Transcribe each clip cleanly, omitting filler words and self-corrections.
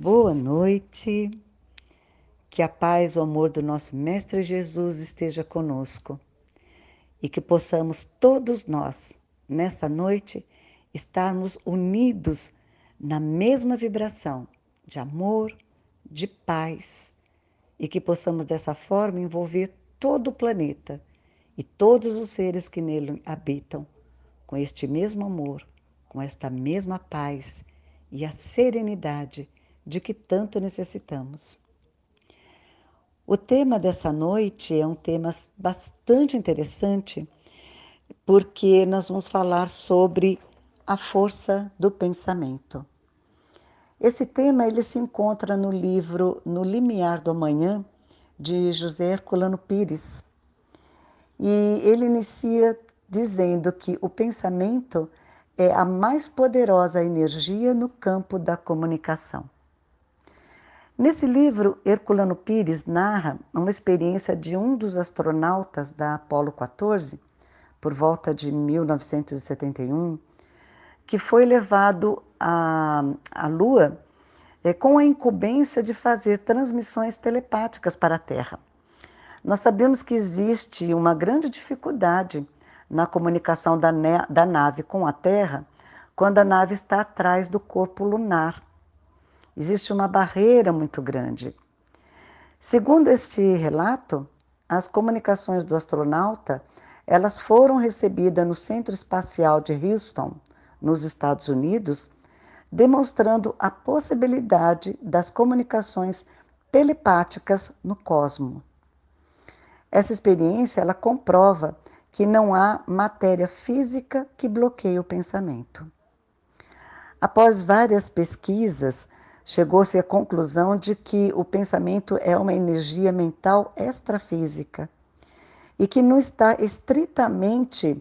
Boa noite, que a paz, o amor do nosso Mestre Jesus esteja conosco e que possamos todos nós, nesta noite, estarmos unidos na mesma vibração de amor, de paz e que possamos dessa forma envolver todo o planeta e todos os seres que nele habitam com este mesmo amor, com esta mesma paz e a serenidade de que tanto necessitamos. O tema dessa noite é um tema bastante interessante, porque nós vamos falar sobre a força do pensamento. Esse tema ele se encontra no livro No Limiar do Amanhã, de José Herculano Pires. E ele inicia dizendo que o pensamento é a mais poderosa energia no campo da comunicação. Nesse livro, Herculano Pires narra uma experiência de um dos astronautas da Apollo 14, por volta de 1971, que foi levado à Lua com a incumbência de fazer transmissões telepáticas para a Terra. Nós sabemos que existe uma grande dificuldade na comunicação da nave com a Terra quando a nave está atrás do corpo lunar. Existe uma barreira muito grande. Segundo este relato, as comunicações do astronauta, elas foram recebidas no Centro Espacial de Houston, nos Estados Unidos, demonstrando a possibilidade das comunicações telepáticas no cosmos. Essa experiência ela comprova que não há matéria física que bloqueie o pensamento. Após várias pesquisas, chegou-se à conclusão de que o pensamento é uma energia mental extrafísica e que não está estritamente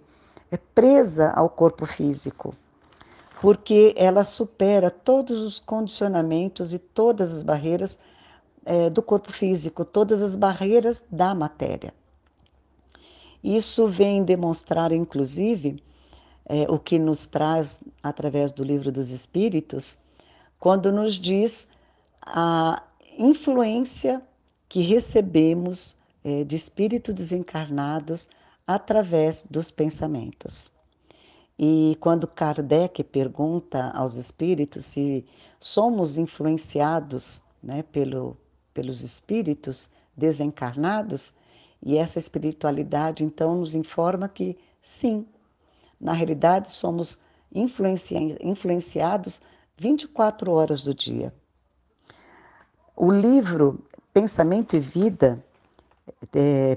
presa ao corpo físico, porque ela supera todos os condicionamentos e todas as barreiras do corpo físico, todas as barreiras da matéria. Isso vem demonstrar, inclusive, o que nos traz através do Livro dos Espíritos, quando nos diz a influência que recebemos de espíritos desencarnados através dos pensamentos. E quando Kardec pergunta aos espíritos se somos influenciados, né, pelos espíritos desencarnados, e essa espiritualidade então nos informa que sim, na realidade somos influenciados 24 horas do dia. O livro Pensamento e Vida,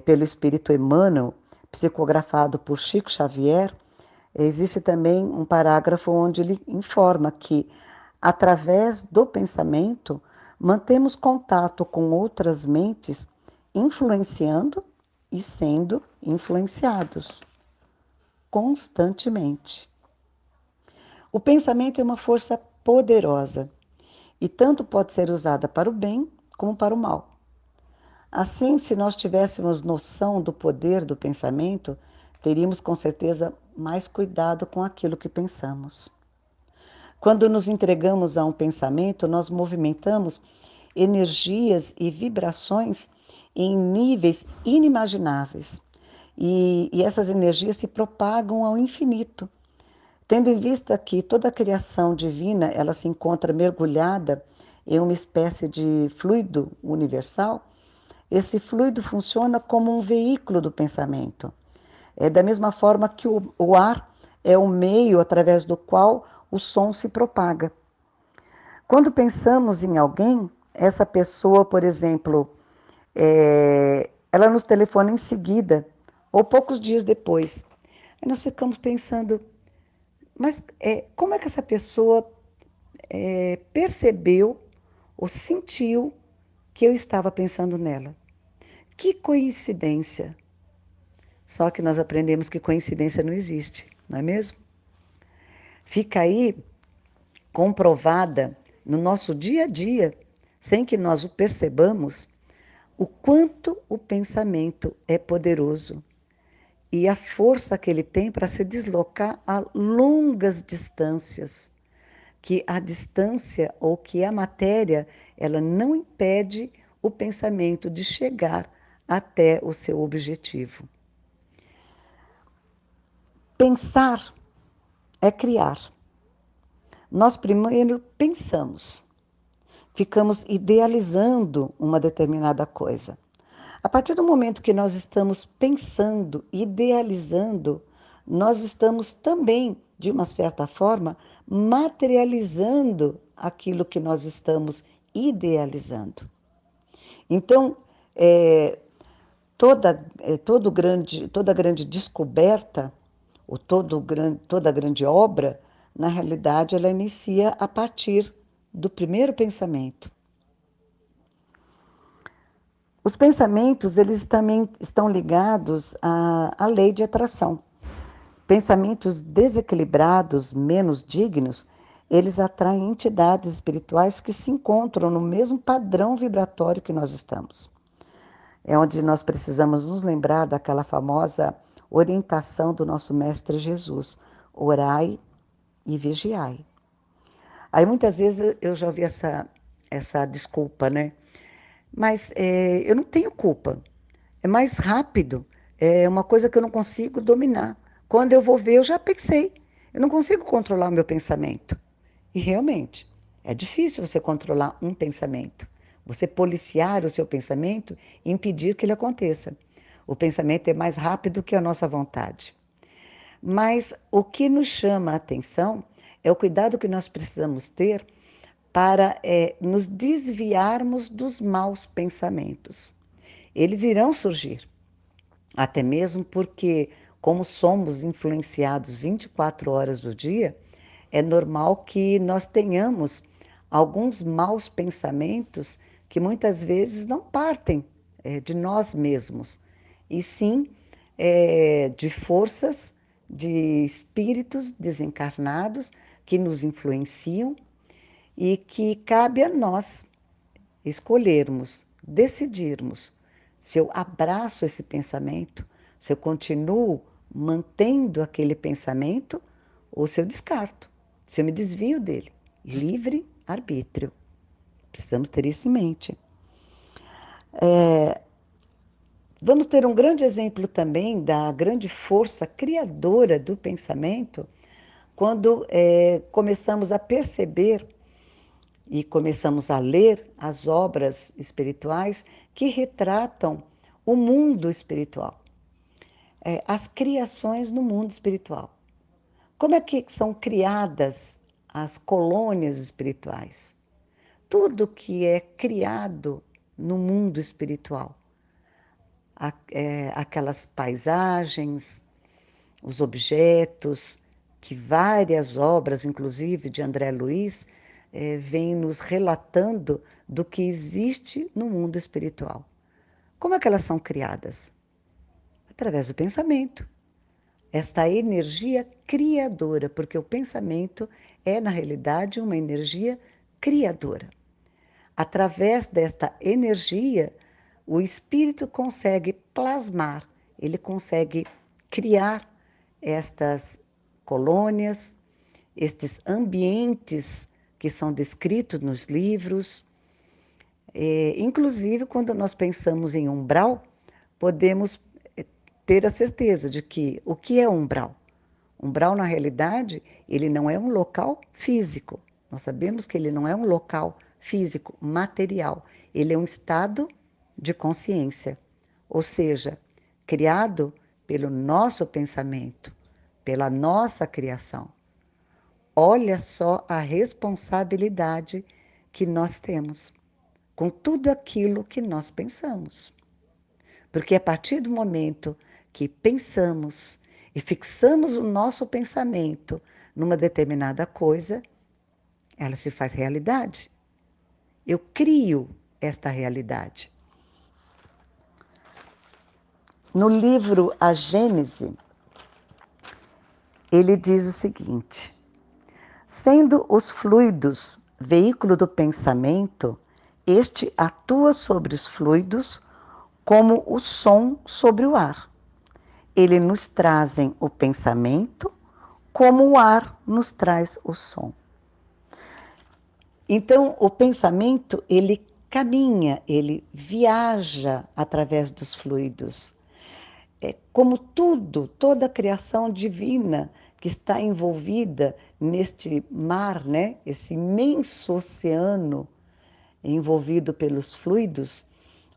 pelo Espírito Emmanuel, psicografado por Chico Xavier, existe também um parágrafo onde ele informa que, através do pensamento, mantemos contato com outras mentes, influenciando e sendo influenciados constantemente. O pensamento é uma força poderosa e tanto pode ser usada para o bem como para o mal. Assim, se nós tivéssemos noção do poder do pensamento, teríamos com certeza mais cuidado com aquilo que pensamos. Quando nos entregamos a um pensamento, nós movimentamos energias e vibrações em níveis inimagináveis. E essas energias se propagam ao infinito. Tendo em vista que toda a criação divina ela se encontra mergulhada em uma espécie de fluido universal, esse fluido funciona como um veículo do pensamento. É da mesma forma que o ar é o meio através do qual o som se propaga. Quando pensamos em alguém, essa pessoa, por exemplo, ela nos telefona em seguida ou poucos dias depois. Aí nós ficamos pensando, mas como é que essa pessoa percebeu ou sentiu que eu estava pensando nela? Que coincidência! Só que nós aprendemos que coincidência não existe, não é mesmo? Fica aí comprovada no nosso dia a dia, sem que nós o percebamos, o quanto o pensamento é poderoso e a força que ele tem para se deslocar a longas distâncias, que a distância ou que a matéria, ela não impede o pensamento de chegar até o seu objetivo. Pensar é criar. Nós primeiro pensamos, ficamos idealizando uma determinada coisa. A partir do momento que nós estamos pensando, idealizando, nós estamos também, de uma certa forma, materializando aquilo que nós estamos idealizando. Então, é, toda grande descoberta, ou toda grande obra, na realidade, ela inicia a partir do primeiro pensamento. Os pensamentos, eles também estão ligados à lei de atração. Pensamentos desequilibrados, menos dignos, eles atraem entidades espirituais que se encontram no mesmo padrão vibratório que nós estamos. É onde nós precisamos nos lembrar daquela famosa orientação do nosso Mestre Jesus: orai e vigiai. Aí muitas vezes eu já ouvi essa desculpa, né? Mas eu não tenho culpa. É mais rápido, é uma coisa que eu não consigo dominar. Quando eu vou ver, eu já pensei. Eu não consigo controlar o meu pensamento. E realmente, é difícil você controlar um pensamento. Você policiar o seu pensamento e impedir que ele aconteça. O pensamento é mais rápido que a nossa vontade. Mas o que nos chama a atenção é o cuidado que nós precisamos ter para nos desviarmos dos maus pensamentos. Eles irão surgir, até mesmo porque, como somos influenciados 24 horas do dia, é normal que nós tenhamos alguns maus pensamentos que muitas vezes não partem de nós mesmos, e sim de forças, de espíritos desencarnados que nos influenciam e que cabe a nós escolhermos, decidirmos se eu abraço esse pensamento, se eu continuo mantendo aquele pensamento ou se eu descarto, se eu me desvio dele. Livre arbítrio. Precisamos ter isso em mente. Vamos ter um grande exemplo também da grande força criadora do pensamento quando começamos a perceber e começamos a ler as obras espirituais que retratam o mundo espiritual, as criações no mundo espiritual. Como é que são criadas as colônias espirituais? Tudo que é criado no mundo espiritual, aquelas paisagens, os objetos, que várias obras, inclusive de André Luiz, vêm nos relatando do que existe no mundo espiritual. Como é que elas são criadas? Através do pensamento. Esta energia criadora, porque o pensamento é, na realidade, uma energia criadora. Através desta energia, o espírito consegue plasmar, ele consegue criar estas colônias, estes ambientes que são descritos nos livros. Inclusive, quando nós pensamos em umbral, podemos ter a certeza de que o que é umbral? Umbral, na realidade, ele não é um local físico. Nós sabemos que ele não é um local físico, material. Ele é um estado de consciência, ou seja, criado pelo nosso pensamento, pela nossa criação. Olha só a responsabilidade que nós temos com tudo aquilo que nós pensamos. Porque a partir do momento que pensamos e fixamos o nosso pensamento numa determinada coisa, ela se faz realidade. Eu crio esta realidade. No livro A Gênese, ele diz o seguinte: sendo os fluidos veículo do pensamento, este atua sobre os fluidos como o som sobre o ar. Eles nos trazem o pensamento como o ar nos traz o som. Então, o pensamento, ele caminha, ele viaja através dos fluidos. É como tudo, toda a criação divina que está envolvida neste mar, né? Esse imenso oceano envolvido pelos fluidos,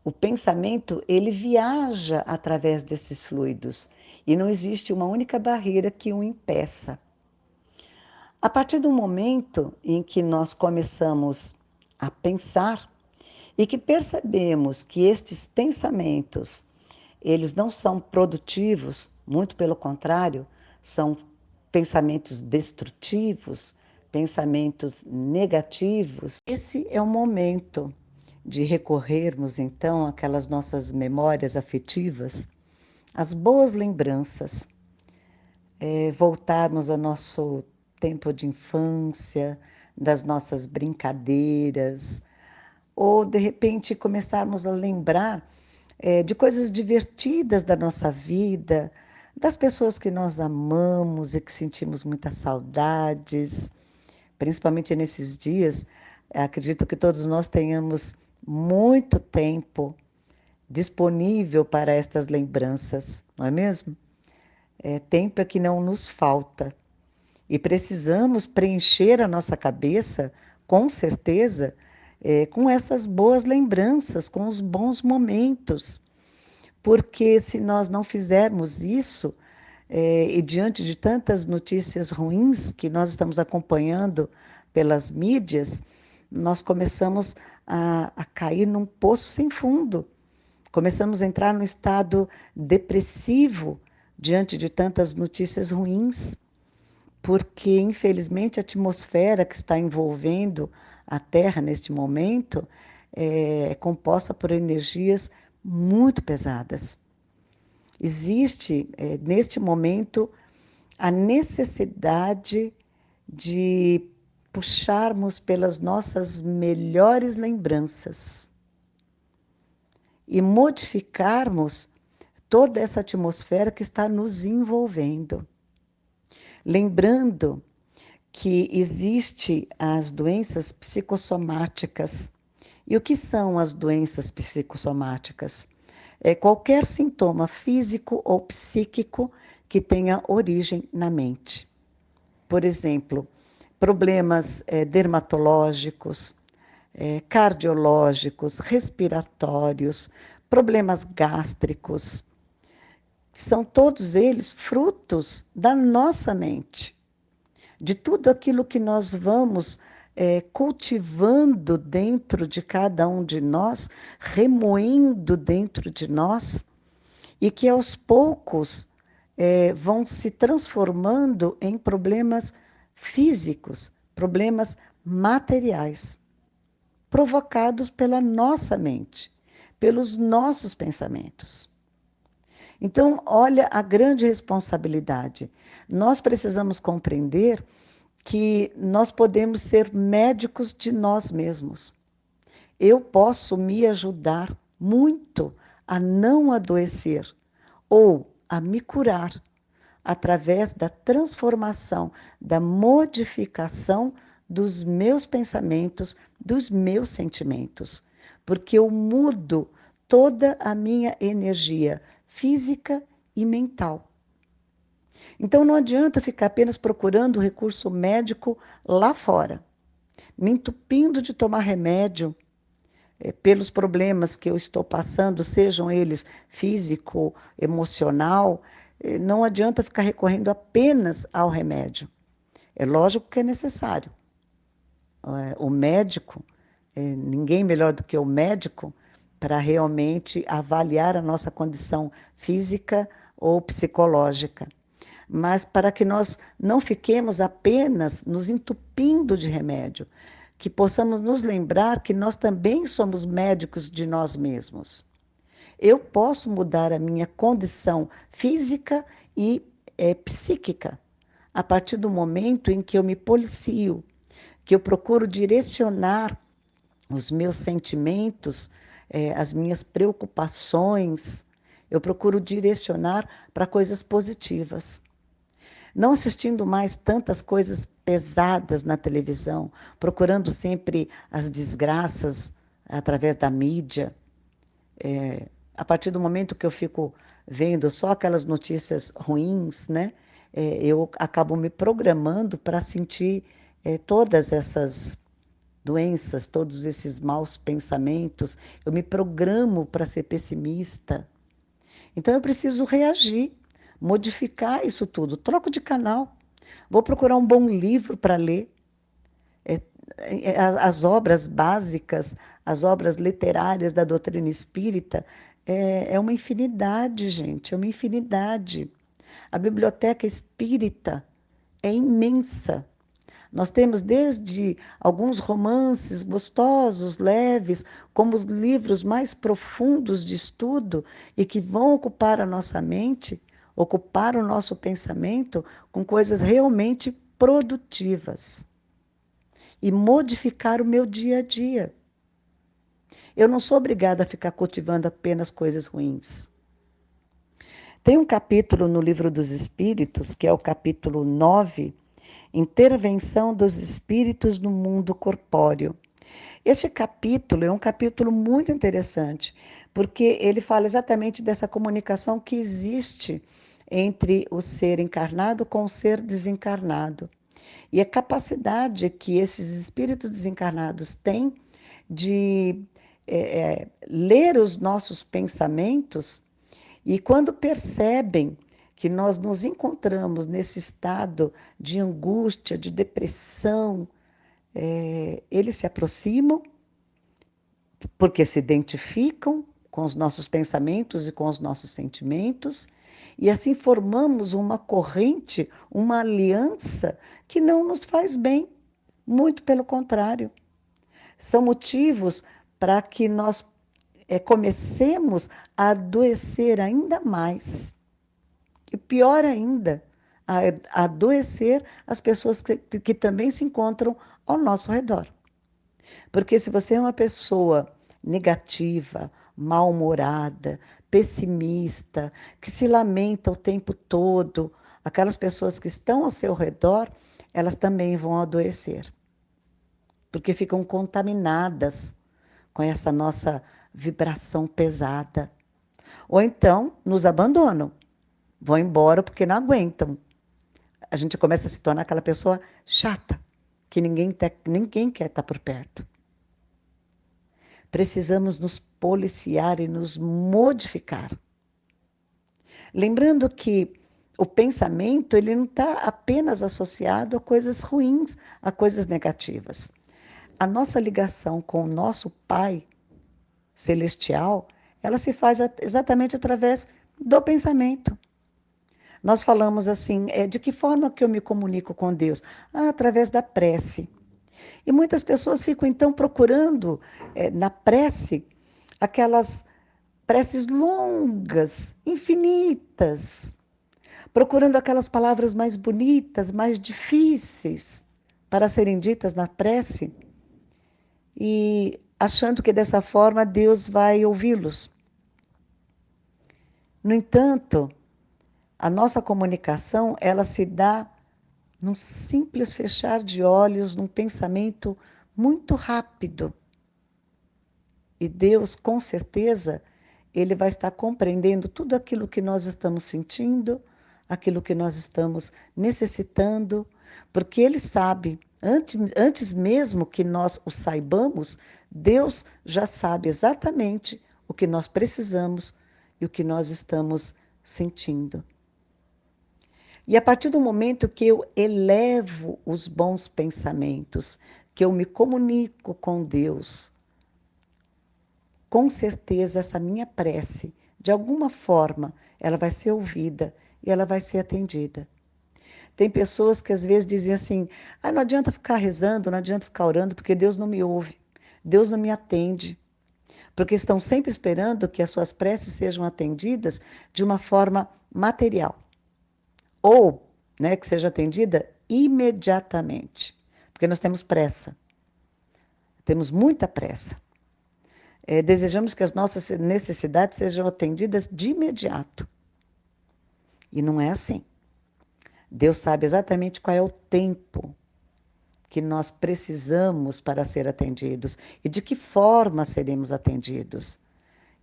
o pensamento ele viaja através desses fluidos e não existe uma única barreira que o impeça. A partir do momento em que nós começamos a pensar e que percebemos que estes pensamentos, eles não são produtivos, muito pelo contrário, são pensamentos destrutivos, pensamentos negativos, esse é o momento de recorrermos então àquelas nossas memórias afetivas, às boas lembranças, voltarmos ao nosso tempo de infância, das nossas brincadeiras, ou de repente começarmos a lembrar de coisas divertidas da nossa vida, das pessoas que nós amamos e que sentimos muitas saudades, principalmente nesses dias. Acredito que todos nós tenhamos muito tempo disponível para estas lembranças, não é mesmo? Tempo é que não nos falta. E precisamos preencher a nossa cabeça, com certeza, com essas boas lembranças, com os bons momentos. Porque se nós não fizermos isso, e diante de tantas notícias ruins que nós estamos acompanhando pelas mídias, nós começamos a cair num poço sem fundo. Começamos a entrar num estado depressivo diante de tantas notícias ruins, porque infelizmente a atmosfera que está envolvendo a Terra neste momento é composta por energias muito pesadas. Existe, neste momento, a necessidade de puxarmos pelas nossas melhores lembranças e modificarmos toda essa atmosfera que está nos envolvendo. Lembrando que existe as doenças psicossomáticas. E o que são as doenças psicossomáticas? É qualquer sintoma físico ou psíquico que tenha origem na mente. Por exemplo, problemas dermatológicos, cardiológicos, respiratórios, problemas gástricos. São todos eles frutos da nossa mente, de tudo aquilo que nós vamos cultivando dentro de cada um de nós, remoendo dentro de nós, e que aos poucos vão se transformando em problemas físicos, problemas materiais, provocados pela nossa mente, pelos nossos pensamentos. Então, olha a grande responsabilidade. Nós precisamos compreender que nós podemos ser médicos de nós mesmos. Eu posso me ajudar muito a não adoecer ou a me curar através da transformação, da modificação dos meus pensamentos, dos meus sentimentos, porque eu mudo toda a minha energia física e mental. Então não adianta ficar apenas procurando o recurso médico lá fora, me entupindo de tomar remédio pelos problemas que eu estou passando, sejam eles físico, emocional. Não adianta ficar recorrendo apenas ao remédio. É lógico que é necessário. O médico, ninguém melhor do que o médico, para realmente avaliar a nossa condição física ou psicológica. Mas para que nós não fiquemos apenas nos entupindo de remédio, que possamos nos lembrar que nós também somos médicos de nós mesmos. Eu posso mudar a minha condição física e psíquica a partir do momento em que eu me policio, que eu procuro direcionar os meus sentimentos, as minhas preocupações, eu procuro direcionar para coisas positivas. Não assistindo mais tantas coisas pesadas na televisão, procurando sempre as desgraças através da mídia. A partir do momento que eu fico vendo só aquelas notícias ruins, né, eu acabo me programando para sentir todas essas doenças, todos esses maus pensamentos. Eu me programo para ser pessimista. Então eu preciso reagir, modificar isso tudo. Troco de canal. Vou procurar um bom livro para ler. É, as obras básicas, as obras literárias da doutrina espírita, é uma infinidade, gente, é uma infinidade. A biblioteca espírita é imensa. Nós temos desde alguns romances gostosos, leves, como os livros mais profundos de estudo e que vão ocupar a nossa mente, ocupar o nosso pensamento com coisas realmente produtivas e modificar o meu dia a dia. Eu não sou obrigada a ficar cultivando apenas coisas ruins. Tem um capítulo no Livro dos Espíritos, que é o capítulo 9, Intervenção dos Espíritos no Mundo Corpóreo. Este capítulo é um capítulo muito interessante, porque ele fala exatamente dessa comunicação que existe entre o ser encarnado com o ser desencarnado. E a capacidade que esses espíritos desencarnados têm de ler os nossos pensamentos e quando percebem que nós nos encontramos nesse estado de angústia, de depressão, eles se aproximam porque se identificam com os nossos pensamentos e com os nossos sentimentos, e assim formamos uma corrente, uma aliança que não nos faz bem, muito pelo contrário. São motivos para que nós comecemos a adoecer ainda mais. E pior ainda, a adoecer as pessoas que também se encontram ao nosso redor. Porque se você é uma pessoa negativa, mal-humorada, pessimista, que se lamenta o tempo todo, aquelas pessoas que estão ao seu redor, elas também vão adoecer. Porque ficam contaminadas com essa nossa vibração pesada. Ou então nos abandonam, vão embora porque não aguentam. A gente começa a se tornar aquela pessoa chata, que ninguém quer estar por perto. Precisamos nos policiar e nos modificar. Lembrando que o pensamento ele não está apenas associado a coisas ruins, a coisas negativas. A nossa ligação com o nosso Pai celestial, ela se faz exatamente através do pensamento. Nós falamos assim, de que forma que eu me comunico com Deus? Através da prece. E muitas pessoas ficam então procurando na prece aquelas preces longas, infinitas, procurando aquelas palavras mais bonitas, mais difíceis para serem ditas na prece e achando que dessa forma Deus vai ouvi-los. No entanto, a nossa comunicação, ela se dá num simples fechar de olhos, num pensamento muito rápido. E Deus, com certeza, Ele vai estar compreendendo tudo aquilo que nós estamos sentindo, aquilo que nós estamos necessitando, porque Ele sabe, antes mesmo que nós o saibamos, Deus já sabe exatamente o que nós precisamos e o que nós estamos sentindo. E a partir do momento que eu elevo os bons pensamentos, que eu me comunico com Deus, com certeza essa minha prece, de alguma forma, ela vai ser ouvida e ela vai ser atendida. Tem pessoas que às vezes dizem assim: não adianta ficar rezando, não adianta ficar orando, porque Deus não me ouve, Deus não me atende. Porque estão sempre esperando que as suas preces sejam atendidas de uma forma material. Ou, né, que seja atendida imediatamente. Porque nós temos pressa. Temos muita pressa. Desejamos que as nossas necessidades sejam atendidas de imediato. E não é assim. Deus sabe exatamente qual é o tempo que nós precisamos para ser atendidos e de que forma seremos atendidos.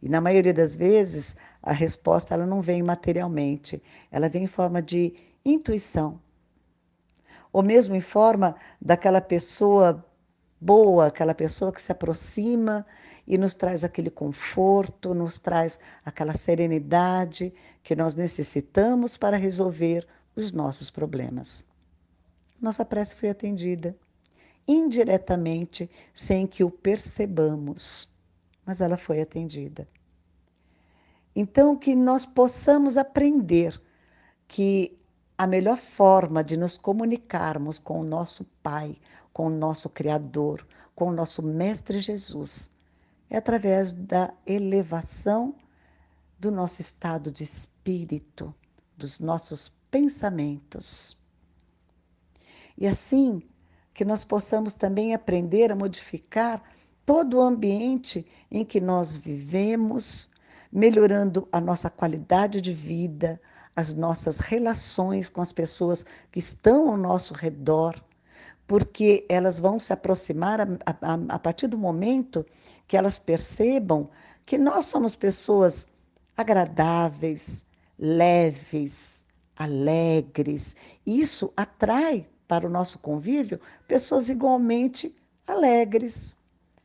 E na maioria das vezes, a resposta ela não vem materialmente, ela vem em forma de intuição, ou mesmo em forma daquela pessoa boa, aquela pessoa que se aproxima e nos traz aquele conforto, nos traz aquela serenidade que nós necessitamos para resolver os nossos problemas. Nossa prece foi atendida, indiretamente, sem que o percebamos, mas ela foi atendida. Então, que nós possamos aprender que a melhor forma de nos comunicarmos com o nosso Pai, com o nosso Criador, com o nosso Mestre Jesus, é através da elevação do nosso estado de espírito, dos nossos pensamentos. E assim que nós possamos também aprender a modificar todo o ambiente em que nós vivemos, melhorando a nossa qualidade de vida, as nossas relações com as pessoas que estão ao nosso redor, porque elas vão se aproximar a partir do momento que elas percebam que nós somos pessoas agradáveis, leves, alegres. Isso atrai para o nosso convívio pessoas igualmente alegres,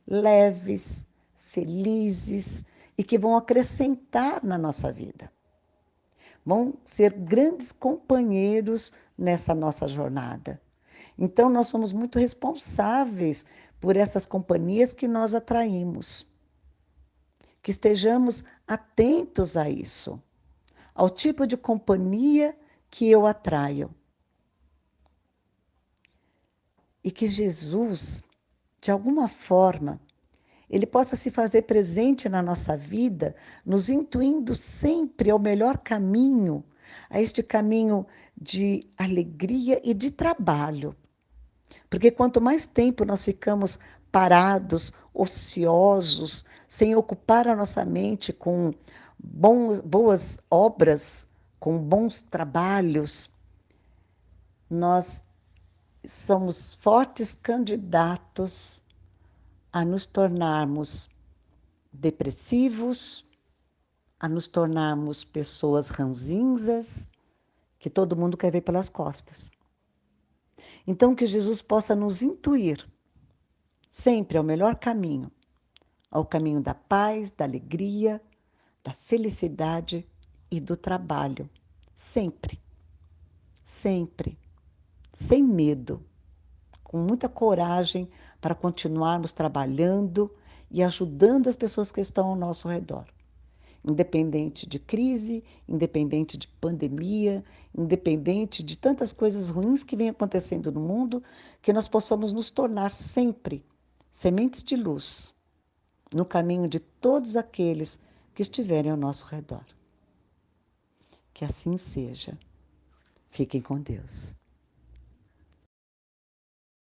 leves, felizes e que vão acrescentar na nossa vida. Vão ser grandes companheiros nessa nossa jornada. Então, nós somos muito responsáveis por essas companhias que nós atraímos. Que estejamos atentos a isso, ao tipo de companhia que eu atraio. E que Jesus, de alguma forma, ele possa se fazer presente na nossa vida, nos intuindo sempre ao melhor caminho, a este caminho de alegria e de trabalho. Porque quanto mais tempo nós ficamos parados, ociosos, sem ocupar a nossa mente com boas obras, com bons trabalhos, nós somos fortes candidatos a nos tornarmos depressivos, a nos tornarmos pessoas ranzinzas, que todo mundo quer ver pelas costas. Então, que Jesus possa nos intuir sempre ao melhor caminho, ao caminho da paz, da alegria, da felicidade e do trabalho. Sempre, sempre, sem medo, com muita coragem para continuarmos trabalhando e ajudando as pessoas que estão ao nosso redor. Independente de crise, independente de pandemia, independente de tantas coisas ruins que vêm acontecendo no mundo, que nós possamos nos tornar sempre sementes de luz no caminho de todos aqueles que estiverem ao nosso redor. Que assim seja. Fiquem com Deus.